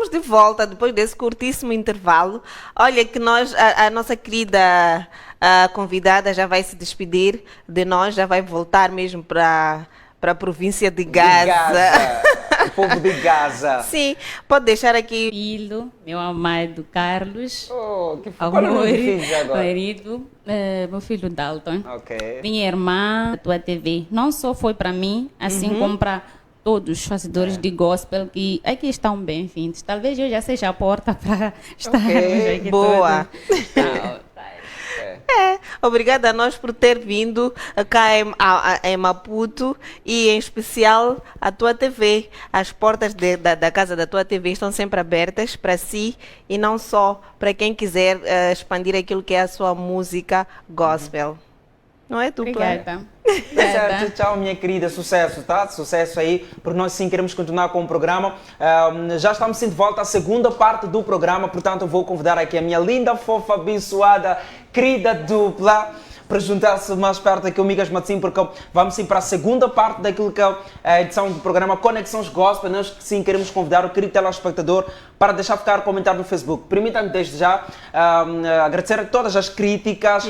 estamos de volta depois desse curtíssimo intervalo. Olha que a nossa querida convidada já vai se despedir de nós, já vai voltar mesmo para a província de Gaza. De Gaza. O povo de Gaza. Sim, pode deixar aqui. Filho, meu amado Carlos. Oh, que qual é o nome do filho agora? Marido, meu filho Dalton. Ok. Minha irmã, da tua TV. Não só foi para mim, assim como para todos os fazedores de gospel que aqui estão bem-vindos. Talvez eu já seja a porta para estarmos aqui boa. todos. Obrigada a nós por ter vindo cá em Maputo e em especial a tua TV. As portas da casa da tua TV estão sempre abertas para si e não só para quem quiser expandir aquilo que é a sua música gospel. Não é, Dupla? Obrigada. Tá certo, tchau minha querida, sucesso, tá? Sucesso aí, porque nós sim queremos continuar com o programa. Já estamos sim de volta à segunda parte do programa, portanto eu vou convidar aqui a minha linda, fofa, abençoada, querida Dupla, para juntar-se mais perto aqui comigo, Matsim, porque vamos sim para a segunda parte daquilo que é a edição do programa Conexões Gospel. Nós sim queremos convidar o querido telespectador para deixar ficar comentário no Facebook. Permita-me desde já agradecer a todas as críticas.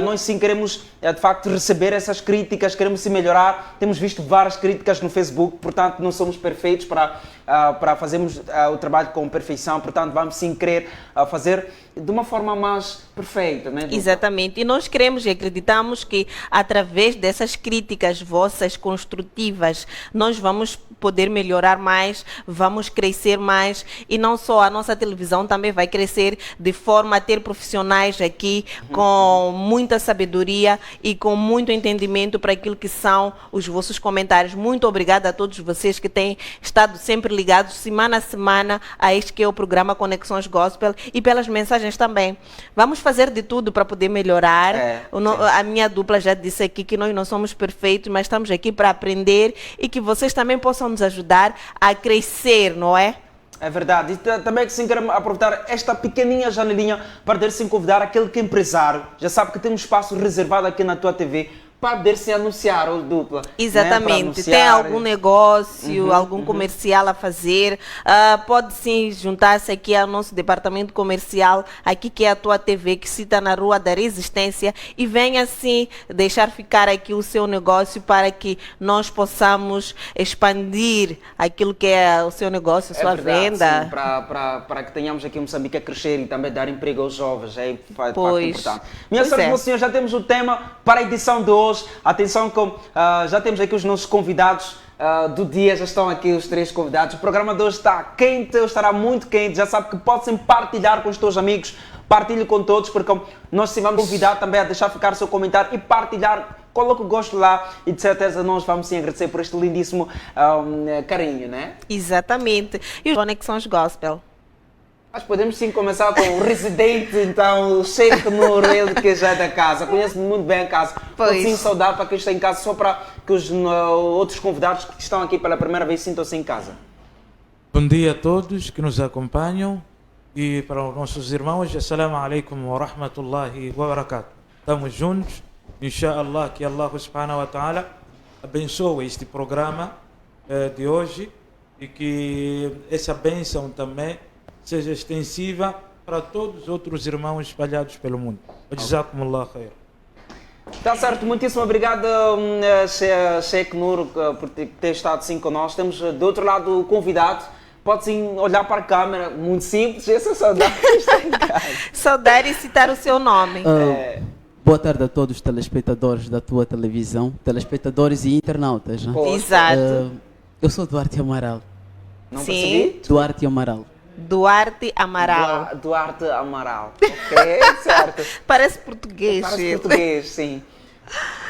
Nós sim queremos de facto receber essas críticas, queremos se melhorar. Temos visto várias críticas no Facebook, portanto não somos perfeitos para fazermos o trabalho com perfeição, portanto vamos sim querer fazer de uma forma mais perfeita, né? Exatamente, e nós queremos e acreditamos que através dessas críticas vossas construtivas, nós vamos poder melhorar mais, vamos crescer mais, e não só a nossa televisão também vai crescer de forma a ter profissionais aqui com muita sabedoria e com muito entendimento para aquilo que são os vossos comentários. Muito obrigada a todos vocês que têm estado sempre ligados semana a semana a este que é o programa Conexões Gospel e pelas mensagens também. Vamos fazer de tudo para poder melhorar. A minha dupla já disse aqui que nós não somos perfeitos, mas estamos aqui para aprender e que vocês também possam nos ajudar a crescer, não é? É verdade. E também que sim queremos aproveitar esta pequeninha janelinha para poder sim convidar aquele que é empresário. Já sabe que temos espaço reservado aqui na tua TV para poder se anunciar, ou Dupla. Exatamente. Né? Tem algum negócio, algum comercial a fazer, pode sim juntar-se aqui ao nosso departamento comercial, aqui que é a tua TV, que se está na Rua da Resistência, e venha assim deixar ficar aqui o seu negócio para que nós possamos expandir aquilo que é o seu negócio, a sua venda. Sim, para que tenhamos aqui em Moçambique a crescer e também dar emprego aos jovens. É importante. Minha senhora e meus senhores, já temos o tema para a edição de hoje. Atenção, já temos aqui os nossos convidados do dia, já estão aqui os três convidados. O programa de hoje está quente, estará muito quente. Já sabe que pode sempre partilhar com os teus amigos, partilhe com todos, porque nós sim vamos convidar também a deixar ficar o seu comentário e partilhar. Coloque o gosto lá e de certeza nós vamos sim agradecer por este lindíssimo carinho, né? Exatamente. E os Conexões Gospel? Mas podemos sim começar com o residente, então, o Sheikh Nour, ele que já é da casa, conhece muito bem a casa. Pode sim saudar para quem está em casa, só para que os outros convidados que estão aqui pela primeira vez sintam-se em casa. Bom dia a todos que nos acompanham e para os nossos irmãos, Assalamu alaikum wa rahmatullahi wa barakatuh. Estamos juntos, inshallah, que Allah subhanahu wa ta'ala abençoe este programa de hoje e que essa bênção também seja extensiva para todos os outros irmãos espalhados pelo mundo. Jazakumullah khair. Está certo, muitíssimo obrigado, Sheikh Nour, por ter estado sim connosco. Temos do outro lado o convidado. Pode sim olhar para a câmera, muito simples, essa é saudade que está em casa. Saudar e citar o seu nome. Boa tarde a todos os telespectadores da tua televisão, telespectadores e internautas. Né? Exato. Eu sou Duarte Amaral. Não sim. percebi? Duarte Amaral. Duarte Amaral. Duarte Amaral. Ok, certo. Parece português. Parece português, sim.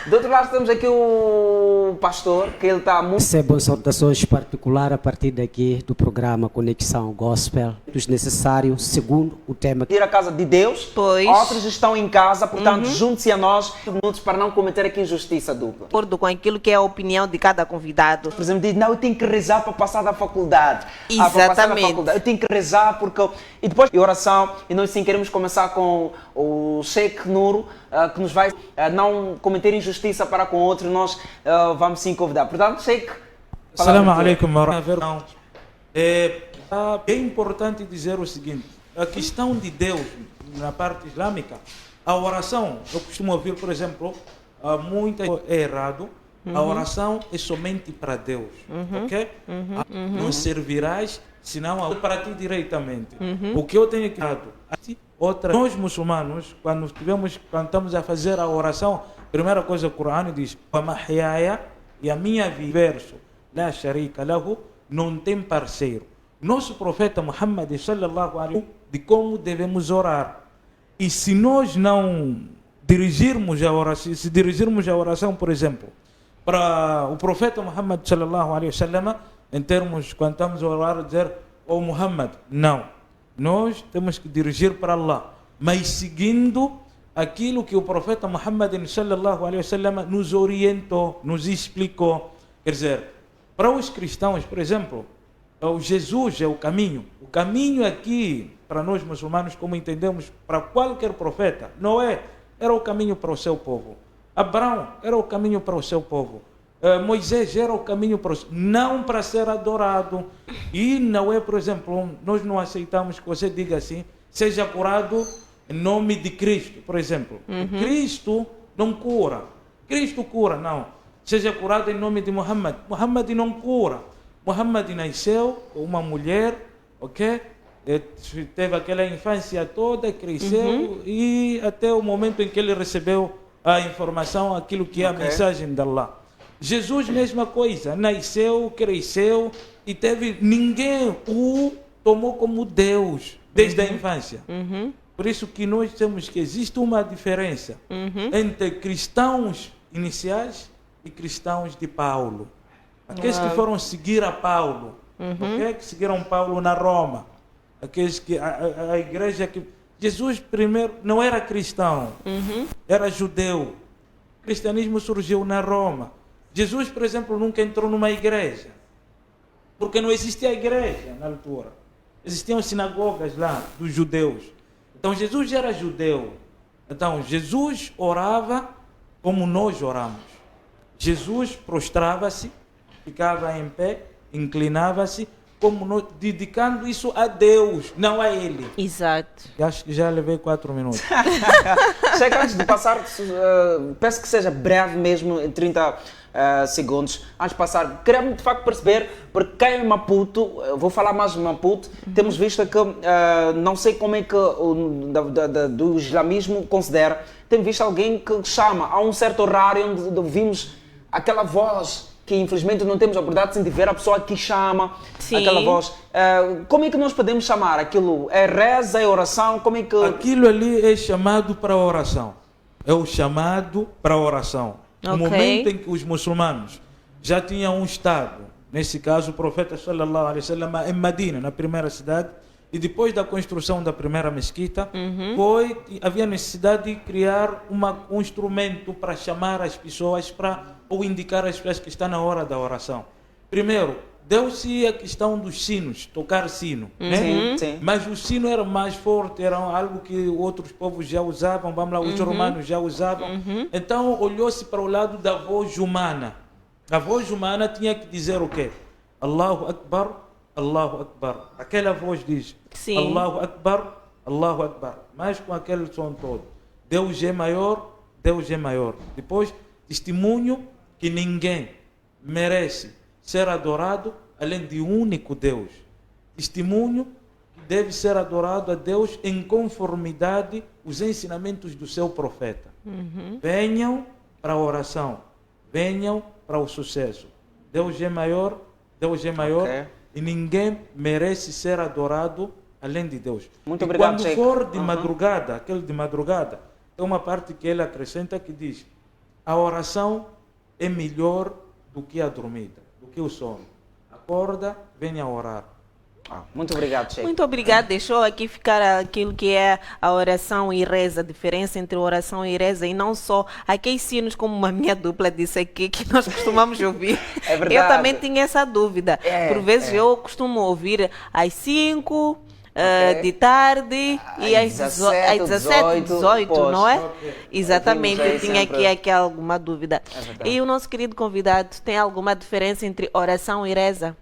Do outro lado temos aqui o pastor, que ele está muito... Recebam saudações particulares a partir daqui do programa Conexão Gospel, dos necessários, segundo o tema. Ir à casa de Deus, pois. Outros estão em casa, portanto junte-se a nós minutos para não cometer aqui injustiça dupla. De acordo com aquilo que é a opinião de cada convidado. Por exemplo, diz, não, eu tenho que rezar para passar da faculdade. Exatamente. Eu tenho que rezar porque... E depois de oração, e nós sim queremos começar com o Sheikh Nour, que nos vai não cometer injustiça para com outro, nós vamos sim convidar. Portanto, Sheikh... Assalamu alaikum wa rahmatullahi. É importante dizer o seguinte: a questão de Deus na parte islâmica, a oração, eu costumo ouvir, por exemplo, muito é errado. A oração é somente para Deus, ok? Não servirás senão para ti diretamente. O que eu tenho que nós muçulmanos, quando estamos a fazer a oração, a primeira coisa que o Corão diz: e a minha vida, verso, la sharika lahu, não tem parceiro. Nosso profeta Muhammad sallallahu alaihi wasallam, de como devemos orar. E se nós não dirigirmos a oração, se dirigirmos a oração, por exemplo, para o profeta Muhammad sallallahu alaihi wasallam, em termos, quando estamos a orar, dizer: "Oh Muhammad", não. Nós temos que dirigir para Allah, mas seguindo aquilo que o profeta Muhammad sallallahu alaihi wasallam nos orientou, nos explicou. Quer dizer, para os cristãos, por exemplo, o Jesus é o caminho. O caminho aqui, para nós muçulmanos, como entendemos, para qualquer profeta, Noé era o caminho para o seu povo. Abraão era o caminho para o seu povo. Moisés era o caminho para não para ser adorado. E não é, por exemplo, nós não aceitamos que você diga assim: seja curado em nome de Cristo, por exemplo. Cristo não cura. Cristo cura, não. Seja curado em nome de Muhammad. Muhammad não cura. Muhammad nasceu com uma mulher, ok? Teve aquela infância toda, cresceu e até o momento em que ele recebeu a informação, aquilo que é a mensagem de Allah. Jesus, mesma coisa, nasceu, cresceu e ninguém o tomou como Deus desde a infância. Por isso que nós temos que existe uma diferença entre cristãos iniciais e cristãos de Paulo. Aqueles que foram seguir a Paulo, okay? Que seguiram Paulo na Roma, aqueles que a igreja que Jesus primeiro não era cristão, era judeu. O cristianismo surgiu na Roma. Jesus, por exemplo, nunca entrou numa igreja, porque não existia igreja na altura. Existiam sinagogas lá dos judeus. Então Jesus era judeu. Então Jesus orava como nós oramos. Jesus prostrava-se, ficava em pé, inclinava-se, como nós, dedicando isso a Deus, não a ele. Exato. Acho que já levei 4 minutos. Chega, antes de passar, peço que seja breve mesmo, em 30 segundos. Antes de passar, queremos de facto perceber, porque cá em Maputo, vou falar mais de Maputo, temos visto que, não sei como é que do islamismo considera, tem visto alguém que chama a um certo horário onde ouvimos aquela voz que infelizmente não temos a oportunidade de ver a pessoa que chama. Sim. Aquela voz. Como é que nós podemos chamar aquilo? É reza, é oração? Como é que... Aquilo ali é chamado para oração. É o chamado para oração. No momento em que os muçulmanos já tinham um estado, nesse caso o profeta sallallahu alaihi wasallam em Medina, na primeira cidade, e depois da construção da primeira mesquita, havia necessidade de criar um instrumento para chamar as pessoas ou indicar as pessoas que estão na hora da oração. Primeiro, deu-se a questão dos sinos, tocar sino, né? Sim. Mas o sino era mais forte, era algo que outros povos já usavam, vamos lá, os romanos já usavam. Então olhou-se para o lado da voz humana. A voz humana tinha que dizer o quê? Allahu Akbar, Allahu Akbar. Aquela voz diz, sim, Allahu Akbar, Allahu Akbar. Mas com aquele som todo. Deus é maior, Deus é maior. Depois, testemunho que ninguém merece ser adorado além de um único Deus. Testemunho que deve ser adorado a Deus em conformidade os ensinamentos do seu profeta. Venham para a oração, venham para o sucesso. Deus é maior, Deus é maior e ninguém merece ser adorado além de Deus. Muito obrigado, quando for de madrugada, aquele de madrugada, tem uma parte que ele acrescenta que diz: a oração é melhor do que a dormida, do que o sono. Acorda, venha orar. Muito obrigado, Sheikh. Muito obrigado. Deixou aqui ficar aquilo que é a oração e reza, a diferença entre oração e reza, e não só aqueles sinos, como a minha dupla disse aqui, que nós costumamos ouvir. É verdade. Eu também tinha essa dúvida. Por vezes eu costumo ouvir às 5 de tarde e às 17, 18, não é? Exatamente, eu tinha aqui alguma dúvida. E o nosso querido convidado, tem alguma diferença entre oração e reza?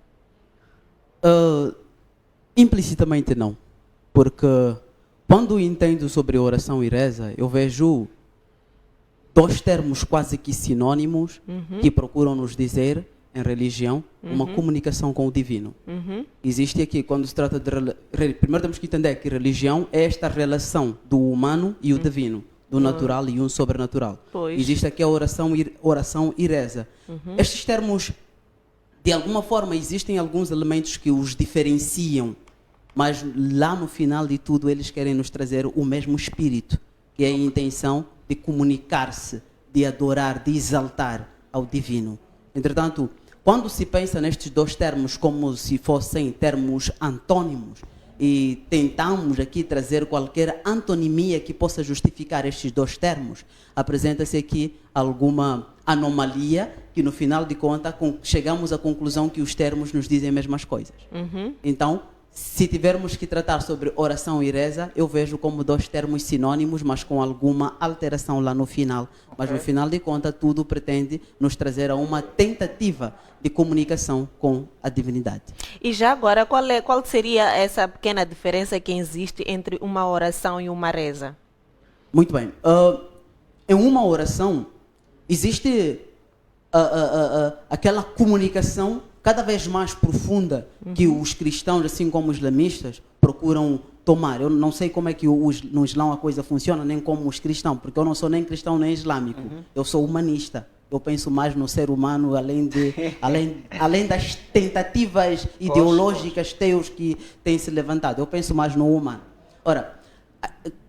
Implicitamente não, porque quando entendo sobre oração e reza, eu vejo dois termos quase que sinônimos que procuram nos dizer, em religião, uma comunicação com o divino. Existe aqui, quando se trata de... Primeiro temos que entender que religião é esta relação do humano e o divino, do natural e um sobrenatural. Pois. Existe aqui a oração e reza. Estes termos, de alguma forma, existem alguns elementos que os diferenciam, mas lá no final de tudo eles querem nos trazer o mesmo espírito, que é a intenção de comunicar-se, de adorar, de exaltar ao divino. Entretanto, quando se pensa nestes dois termos como se fossem termos antônimos e tentamos aqui trazer qualquer antonimia que possa justificar estes dois termos, apresenta-se aqui alguma anomalia que no final de contas chegamos à conclusão que os termos nos dizem as mesmas coisas. Então, se tivermos que tratar sobre oração e reza, eu vejo como dois termos sinônimos, mas com alguma alteração lá no final. Mas no final de contas, tudo pretende nos trazer a uma tentativa de comunicação com a divindade. E já agora, qual seria essa pequena diferença que existe entre uma oração e uma reza? Muito bem. Em uma oração, existe aquela comunicação cada vez mais profunda que os cristãos, assim como os islamistas, procuram tomar. Eu não sei como é que no Islão a coisa funciona, nem como os cristãos, porque eu não sou nem cristão nem islâmico. Eu sou humanista. Eu penso mais no ser humano, além das tentativas ideológicas teus que têm se levantado. Eu penso mais no humano. Ora,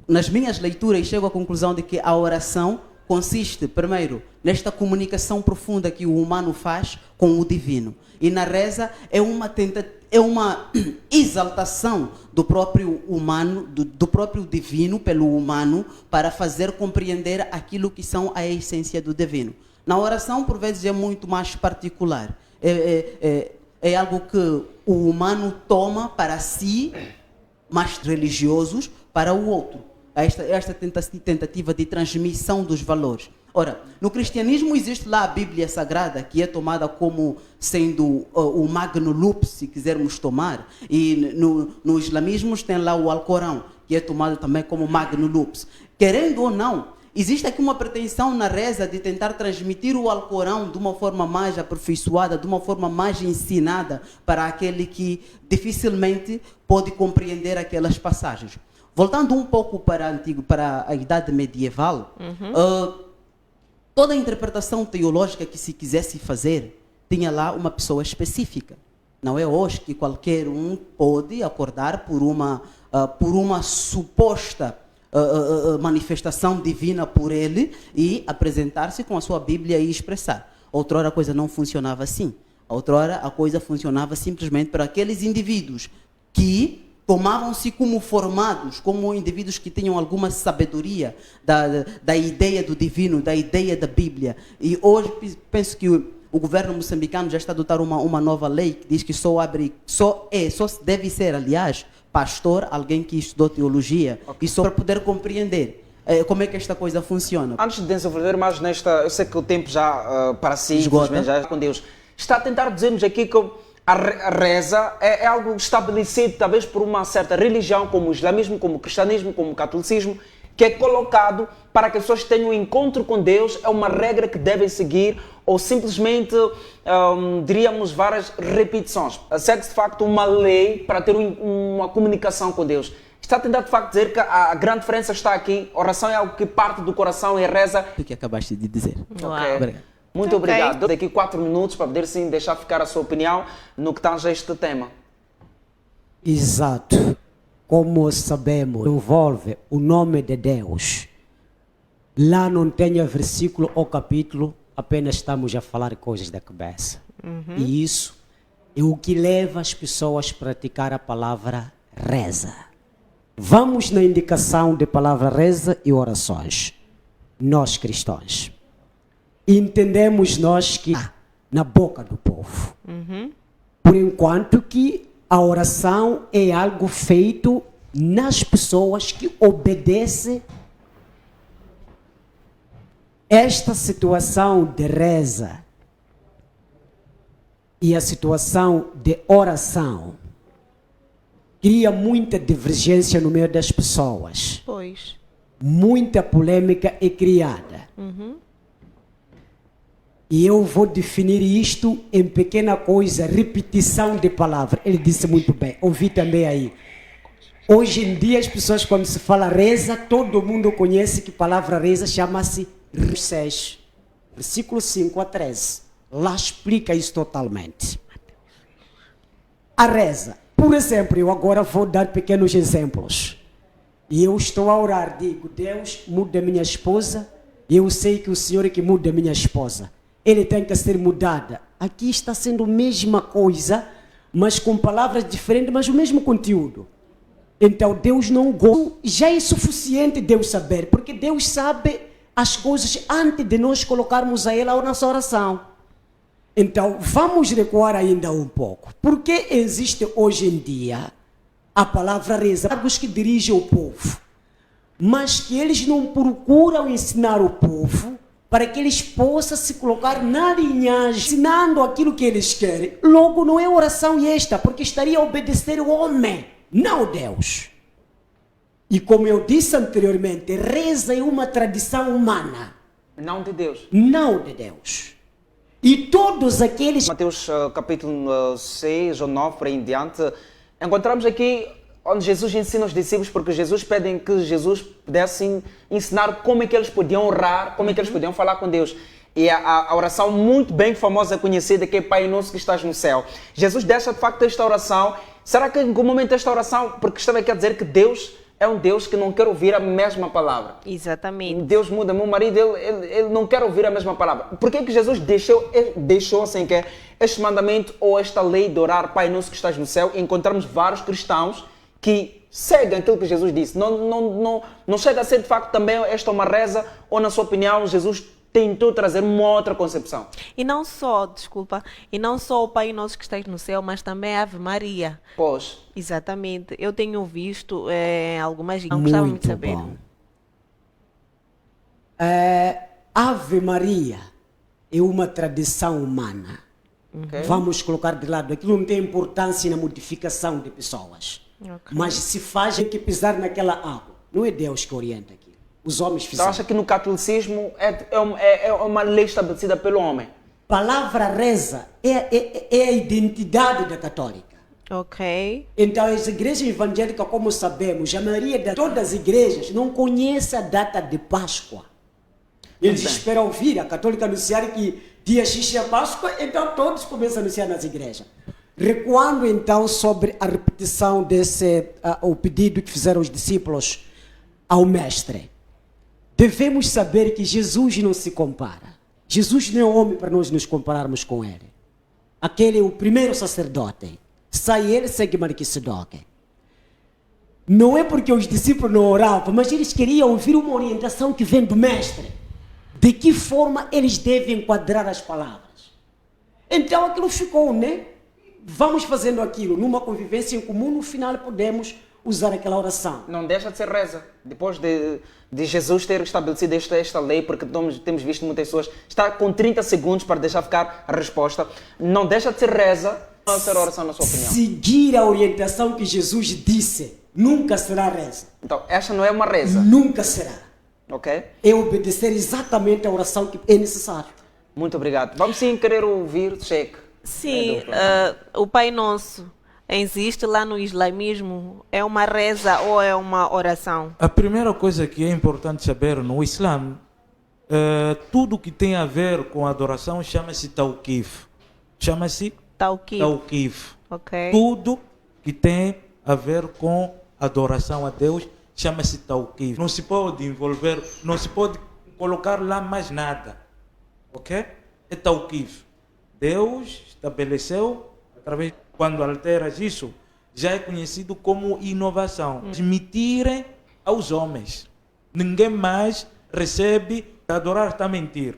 nas minhas leituras chego à conclusão de que a oração consiste, primeiro, nesta comunicação profunda que o humano faz com o divino. E na reza é uma exaltação do próprio humano, do próprio divino pelo humano, para fazer compreender aquilo que são a essência do divino. Na oração, por vezes, é muito mais particular. É algo que o humano toma para si, mais religiosos, para o outro. Esta tentativa de transmissão dos valores. Ora, no cristianismo existe lá a Bíblia Sagrada, que é tomada como sendo o Magno Lupus, se quisermos tomar. E no islamismo tem lá o Alcorão, que é tomado também como Magno Lupus. Querendo ou não, existe aqui uma pretensão na reza de tentar transmitir o Alcorão de uma forma mais aperfeiçoada, de uma forma mais ensinada para aquele que dificilmente pode compreender aquelas passagens. Voltando um pouco para a Idade Medieval, toda a interpretação teológica que se quisesse fazer tinha lá uma pessoa específica. Não é hoje que qualquer um pode acordar por uma suposta manifestação divina por ele e apresentar-se com a sua Bíblia e expressar. Outrora a coisa não funcionava assim. Outrora a coisa funcionava simplesmente para aqueles indivíduos que tomavam-se como formados, como indivíduos que tinham alguma sabedoria da ideia do divino, da ideia da Bíblia. E hoje penso que o governo moçambicano já está a adotar uma nova lei que diz que só deve ser, aliás, pastor, alguém que estudou teologia, e só para poder compreender como é que esta coisa funciona. Antes de desenvolver mais nesta, eu sei que o tempo já para si, esgota, já com Deus, está a tentar dizer-nos aqui que a reza é algo estabelecido talvez por uma certa religião, como o islamismo, como o cristianismo, como o catolicismo, que é colocado para que as pessoas tenham um encontro com Deus, é uma regra que devem seguir, ou simplesmente, diríamos, várias repetições. Segue-se de facto uma lei para ter uma comunicação com Deus. Está a tentar de facto dizer que a grande diferença está aqui, oração é algo que parte do coração e a reza... O que acabaste de dizer. Uau. Obrigado. Muito obrigado. Dou daqui 4 minutos para poder sim deixar ficar a sua opinião no que tange a este tema. Exato. Como sabemos, envolve o nome de Deus. Lá não tem versículo ou capítulo, apenas estamos a falar coisas da cabeça. E isso é o que leva as pessoas a praticar a palavra reza. Vamos na indicação de palavra reza e orações. Nós cristãos. Entendemos nós que na boca do povo. Por enquanto que a oração é algo feito nas pessoas que obedecem esta situação de reza e a situação de oração cria muita divergência no meio das pessoas. Pois. Muita polêmica é criada. E eu vou definir isto em pequena coisa, repetição de palavra. Ele disse muito bem, ouvi também aí. Hoje em dia as pessoas, quando se fala reza, todo mundo conhece que a palavra reza chama-se 6, versículo 5 a 13. Lá explica isso totalmente. A reza. Por exemplo, eu agora vou dar pequenos exemplos. E eu estou a orar, digo, Deus, muda minha esposa. Eu sei que o Senhor é que muda minha esposa. Ele tem que ser mudada. Aqui está sendo a mesma coisa, mas com palavras diferentes, mas o mesmo conteúdo. Então Deus não gosta. Já é suficiente Deus saber, porque Deus sabe as coisas antes de nós colocarmos a Ele a nossa oração. Então vamos recuar ainda um pouco. Porque existe hoje em dia a palavra reza para os que dirigem o povo, mas que eles não procuram ensinar o povo para que eles possam se colocar na linhagem, ensinando aquilo que eles querem. Logo, não é oração esta, porque estaria a obedecer o homem, não Deus. E como eu disse anteriormente, reza é uma tradição humana. Não de Deus. Não de Deus. E todos aqueles... Mateus capítulo 6 ou 9, por aí em diante, encontramos aqui onde Jesus ensina os discípulos, porque Jesus pede que Jesus pudesse ensinar como é que eles podiam orar, como é que eles podiam falar com Deus. E a oração muito bem famosa, conhecida, que é Pai Nosso que estás no céu. Jesus deixa de facto esta oração. Será que em algum momento esta oração, porque estava aqui a dizer que Deus é um Deus que não quer ouvir a mesma palavra. Exatamente. Deus muda. Meu marido, ele não quer ouvir a mesma palavra. Por que Jesus deixou assim que este mandamento ou esta lei de orar Pai Nosso que estás no céu? Encontramos vários cristãos que seguem aquilo que Jesus disse. Não chega a ser de facto também esta uma reza, ou na sua opinião Jesus tentou trazer uma outra concepção? E não só, desculpa, e não só o Pai Nosso que estás no céu, mas também a Ave Maria. Pois. Exatamente. Eu tenho visto algumas... Não gostava muito de saber. Bom. Ave Maria é uma tradição humana. Okay. Vamos colocar de lado. Aquilo não tem importância na modificação de pessoas. Okay. Mas se faz que pisar naquela água. Não é Deus que orienta aquilo. Os homens Então fizeram. acha que no catolicismo é uma lei estabelecida pelo homem? Palavra reza é a identidade da católica. Ok. Então as igrejas evangélicas, como sabemos, a maioria de todas as igrejas não conhece a data de Páscoa. Eles esperam ouvir a católica anunciar que dia X é Páscoa, então todos começam a anunciar nas igrejas. Recuando então sobre a repetição o pedido que fizeram os discípulos ao mestre. Devemos saber que Jesus não se compara. Jesus não é homem para nós nos compararmos com ele. Aquele é o primeiro sacerdote. Sai ele, segue Melquisedeque. Não é porque os discípulos não oravam, mas eles queriam ouvir uma orientação que vem do mestre. De que forma eles devem enquadrar as palavras. Então aquilo ficou, né? Vamos fazendo aquilo numa convivência em comum, no final podemos usar aquela oração. Não deixa de ser reza. Depois de Jesus ter estabelecido esta lei, porque temos visto muitas pessoas, está com 30 segundos para deixar ficar a resposta. Não deixa de ser reza, não ser oração, na sua opinião. Seguir a orientação que Jesus disse, nunca será reza. Então, esta não é uma reza. Nunca será. Ok? É obedecer exatamente a oração que é necessário. Muito obrigado. Vamos sim querer ouvir, Sheikh. Sim, o Pai Nosso existe lá no islamismo? É uma reza ou é uma oração? A primeira coisa que é importante saber no Islã, tudo que tem a ver com adoração chama-se tawqif. Chama-se tawqif. Ok. Tudo que tem a ver com adoração a Deus chama-se tawqif. Não se pode envolver, não se pode colocar lá mais nada. Ok? É tawqif. Deus estabeleceu, através, quando alteras isso, já é conhecido como inovação. Admitirem aos homens. Ninguém mais recebe, adorar está a mentir.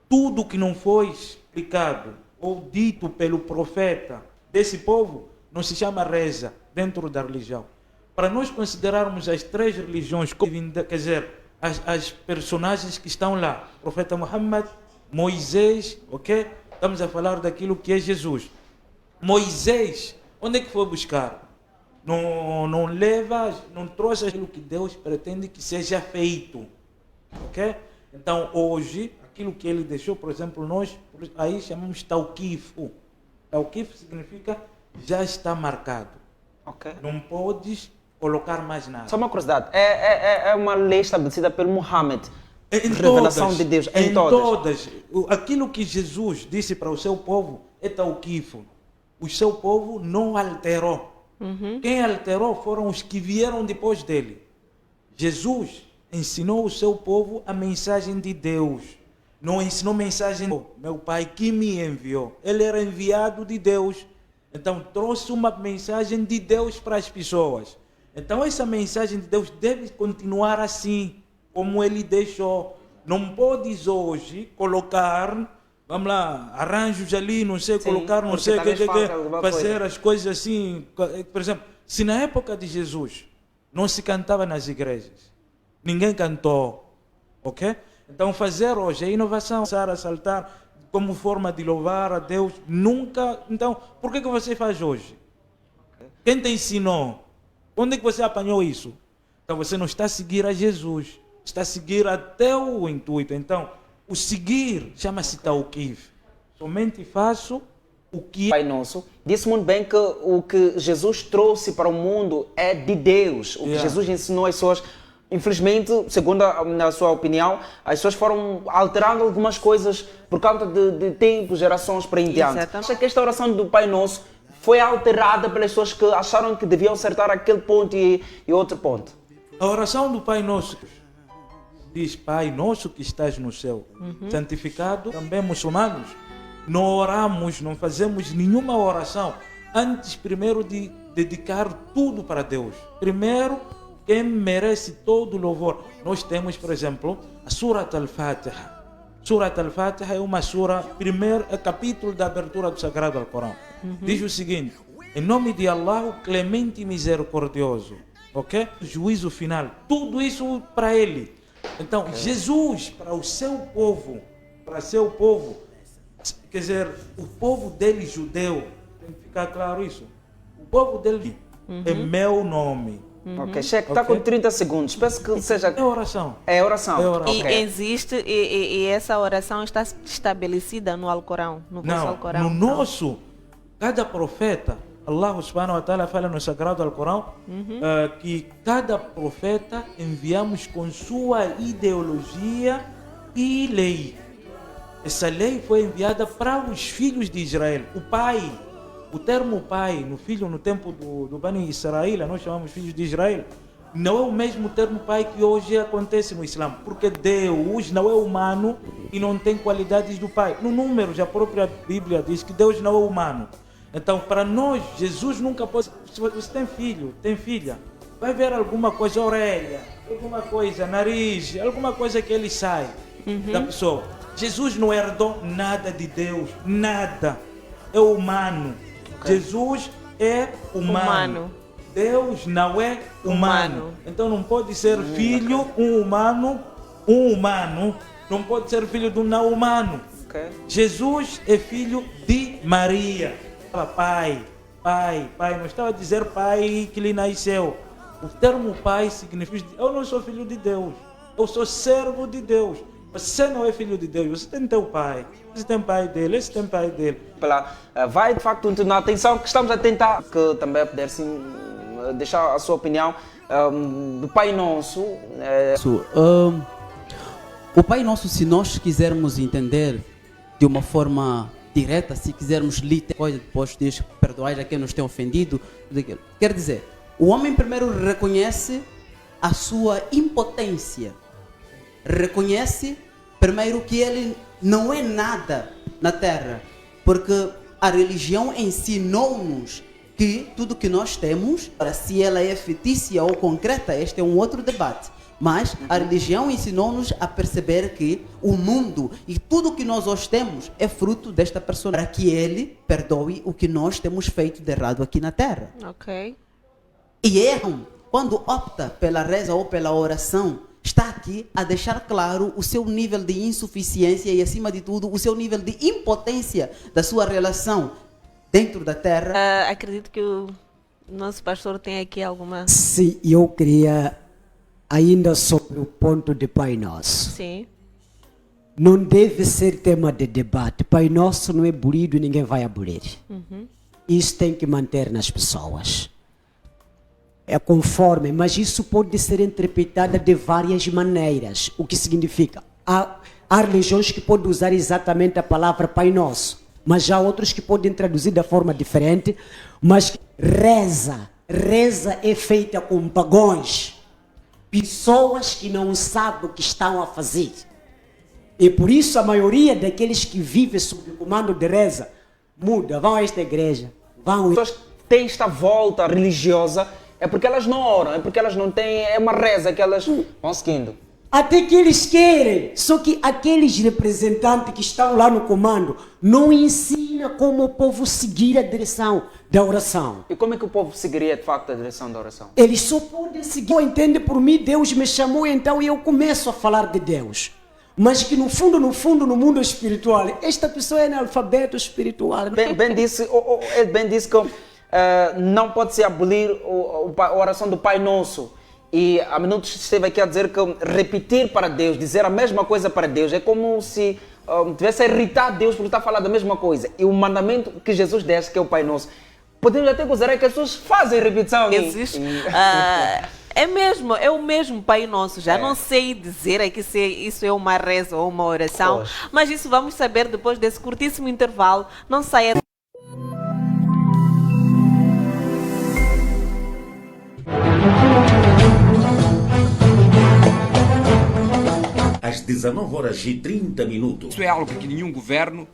Tudo que não foi explicado ou dito pelo profeta desse povo, não se chama reza dentro da religião. Para nós considerarmos as três religiões, quer dizer, as personagens que estão lá, o profeta Muhammad, Moisés, ok? Estamos a falar daquilo que é Jesus. Moisés, onde é que foi buscar? não leva, não trouxe aquilo que Deus pretende que seja feito. Ok? Então, hoje, aquilo que ele deixou, por exemplo, nós aí chamamos tauquifo. Tauquifo significa já está marcado. Ok. Não podes colocar mais nada. Só uma curiosidade, é uma lei estabelecida pelo Muhammad. Em Revelação todas, de Deus, em todas. Aquilo que Jesus disse para o seu povo é tauquifo. O seu povo não alterou. Quem alterou foram os que vieram depois dele. Jesus ensinou o seu povo a mensagem de Deus. Não ensinou mensagem de meu pai que me enviou. Ele era enviado de Deus. Então trouxe uma mensagem de Deus para as pessoas. Então essa mensagem de Deus deve continuar assim, como ele deixou. Não podes hoje colocar, vamos lá, arranjos ali, não sei, Sim, colocar, não porque sei, talvez falta alguma fazer coisa. as coisas assim. Por exemplo, se na época de Jesus não se cantava nas igrejas, ninguém cantou, ok? Então fazer hoje a inovação, a saltar como forma de louvar a Deus, nunca. Então, por que você faz hoje? Quem te ensinou? Onde é que você apanhou isso? Então você não está a seguir a Jesus, está a seguir até o intuito. Então, o seguir chama-se tauquif. Somente faço o que Pai Nosso, disse muito bem que o que Jesus trouxe para o mundo é de Deus. O que Jesus ensinou às pessoas, infelizmente, segundo a sua opinião, as pessoas foram alterando algumas coisas por causa de tempos, gerações para em diante. Exatamente. Acha que esta oração do Pai Nosso foi alterada pelas pessoas que acharam que deviam acertar aquele ponto e outro ponto? A oração do Pai Nosso diz: Pai Nosso que estás no céu, santificado. Também muçulmanos, não oramos, não fazemos nenhuma oração antes primeiro de dedicar tudo para Deus. Primeiro, quem merece todo o louvor. Nós temos, por exemplo, a Surat Al-Fatiha. Surat Al-Fatiha é uma sura, primeiro capítulo da abertura do Sagrado Alcorão. Diz o seguinte: em nome de Allah, o clemente e misericordioso. Ok? Juízo final. Tudo isso para ele. Então, Jesus, para o seu povo, quer dizer, o povo dele judeu, tem que ficar claro isso. O povo dele é meu nome. Ok, Sheikh, está com 30 segundos. Peço que seja. É oração. É oração. É oração. E Ok. existe, e essa oração está estabelecida no Alcorão, no vosso Não, Alcorão? no nosso, cada profeta, Allah subhanahu wa ta'ala fala no Sagrado Alcorão que cada profeta enviamos com sua ideologia e lei. Essa lei foi enviada para os filhos de Israel. O pai, o termo pai, no filho, no tempo do Bani Israel, nós chamamos filhos de Israel, não é o mesmo termo pai que hoje acontece no Islã, porque Deus não é humano e não tem qualidades do pai. No Números, a própria Bíblia diz que Deus não é humano. Então, para nós, Jesus nunca pode. Se você tem filho, tem filha, vai ver alguma coisa, orelha, alguma coisa, nariz, alguma coisa que ele sai da pessoa. Jesus não herdou nada de Deus, nada. É humano. Jesus é humano. Deus não é humano. Então não pode ser filho, um humano. Não pode ser filho de um não humano. Ok. Jesus é filho de Maria. Pai. Não estava a dizer pai que lhe nasceu. O termo pai significa: eu não sou filho de Deus. Eu sou servo de Deus. Você não é filho de Deus. Você tem teu pai. Você tem pai dele. Esse tem pai dele. Vai de facto continuar. Atenção que estamos a tentar que também pudesse deixar a sua opinião do Pai Nosso. O Pai Nosso, se nós quisermos entender de uma forma direta, se quisermos literal, depois diz perdoai a quem nos tem ofendido, quer dizer, o homem primeiro reconhece a sua impotência, reconhece primeiro que ele não é nada na terra, porque a religião ensinou-nos que tudo que nós temos, se ela é fictícia ou concreta, este é um outro debate. Mas a religião ensinou-nos a perceber que o mundo e tudo que nós hoje temos é fruto desta pessoa, para que ele perdoe o que nós temos feito de errado aqui na terra. Ok. E erram quando opta pela reza ou pela oração, está aqui a deixar claro o seu nível de insuficiência e, acima de tudo, o seu nível de impotência da sua relação dentro da terra. Acredito que o Nosso pastor tem aqui alguma... Sim, eu queria, ainda sobre o ponto de Pai Nosso. Sim. Não deve ser tema de debate. Pai Nosso não é aburrido e ninguém vai aburir. Isso tem que manter nas pessoas. É conforme, mas isso pode ser interpretado de várias maneiras. O que significa? Há religiões que podem usar exatamente a palavra Pai Nosso, mas há outros que podem traduzir da forma diferente. Mas reza é feita com pagões, pessoas que não sabem o que estão a fazer. E por isso a maioria daqueles que vivem sob o comando de reza muda, vão a esta igreja, vão... As pessoas têm esta volta religiosa, é porque elas não oram, é porque elas não têm, é uma reza que elas vão seguindo. Até que eles querem, só que aqueles representantes que estão lá no comando não ensinam como o povo seguir a direção da oração. E como é que o povo seguiria de facto a direção da oração? Eles só podem seguir. Entende? Por mim, Deus me chamou, então eu começo a falar de Deus. Mas que no fundo, no mundo espiritual, esta pessoa é analfabeto espiritual. Bem disse, ele bem disse que não pode se abolir a oração do Pai Nosso. E há minutos esteve aqui a dizer que repetir para Deus, dizer a mesma coisa para Deus, é como se tivesse a irritar Deus por estar falando a mesma coisa. E o mandamento que Jesus desse, que é o Pai Nosso, podemos até considerar que as pessoas fazem repetição. Existe. É o mesmo Pai Nosso. Já não sei dizer aqui se isso é uma reza ou uma oração, mas isso vamos saber depois desse curtíssimo intervalo. Não saia. Às 19h30. Isso é algo que nenhum governo